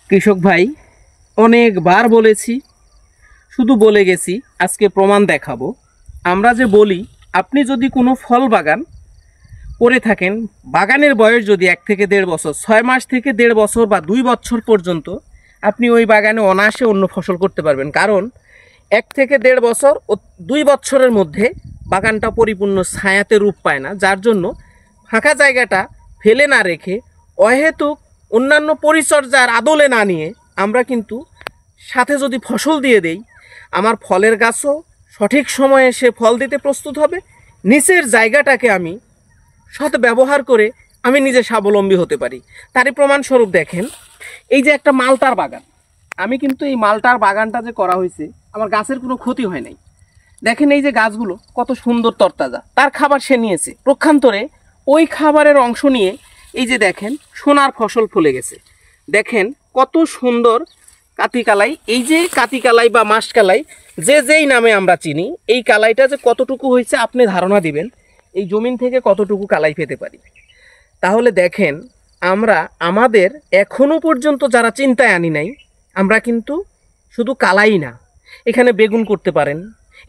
কৃষক ভাই, অনেকবার বলেছি, শুধু বলে গেছি, আজকে প্রমাণ দেখাবো। আমরা যে বলি, আপনি যদি কোনো ফল বাগান করে থাকেন, বাগানের বয়স যদি 1 থেকে 1.5 বছর, 6 মাস থেকে 1.5 বছর বা 2 বছর পর্যন্ত, আপনি ওই বাগানে অনায়াসে অন্য ফসল করতে পারবেন। কারণ 1 থেকে 1.5 বছর ও 2 বছরের মধ্যে বাগানটা পরিপূর্ণ ছায়াতে রূপ পায় না, যার জন্য ফাঁকা জায়গাটা ফেলে না রেখে অহেতুক অন্যান্য পরিচর্যার আদলে না নিয়ে আমরা কিন্তু সাথে যদি ফসল দিয়ে দেই, আমার ফলের গাছও সঠিক সময়ে সে ফল দিতে প্রস্তুত হবে। নিচের জায়গাটাকে আমি সৎ ব্যবহার করে আমি নিজে স্বাবলম্বী হতে পারি। তারই প্রমাণস্বরূপ দেখেন, এই যে একটা মালটার বাগান, আমি কিন্তু এই মালটার বাগানটা যে করা হয়েছে, আমার গাছের কোনো ক্ষতি হয় নাই। দেখেন এই যে গাছগুলো কত সুন্দর তরতাজা, তার খাবার সে নিয়েছে, পক্ষান্তরে ওই খাবারের অংশ নিয়ে এই যে দেখেন সোনার ফসল ফলে গেছে। দেখেন কত সুন্দর কাতি কালাই, এই যে কাতি কালাই বা মাস কালাই, যে যেই নামে আমরা চিনি, এই কালাইটা যে কতটুকু হয়েছে আপনি ধারণা দিবেন এই জমিন থেকে কতটুকু কালাই পেতে পারি। তাহলে দেখেন, আমরা আমাদের এখনো পর্যন্ত যারা চিন্তায় আনি নাই, আমরা কিন্তু শুধু কালাই না, এখানে বেগুন করতে পারেন,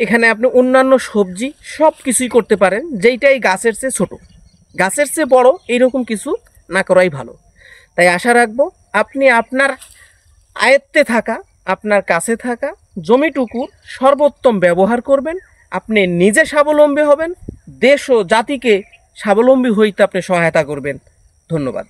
এখানে আপনি অন্যান্য সবজি সব কিছুই করতে পারেন, যেইটাই গাছের চেয়ে ছোট, গাছের চেয়ে বড়, এইরকম কিছু না করাই ভালো। তাই আশা রাখবো আপনি আপনার আয়ত্তে থাকা, আপনার কাছে থাকা জমিটুকুর সর্বোত্তম ব্যবহার করবেন, আপনি নিজে স্বাবলম্বী হবেন, দেশ ও জাতিকে স্বাবলম্বী হইতে আপনি সহায়তা করবেন। ধন্যবাদ।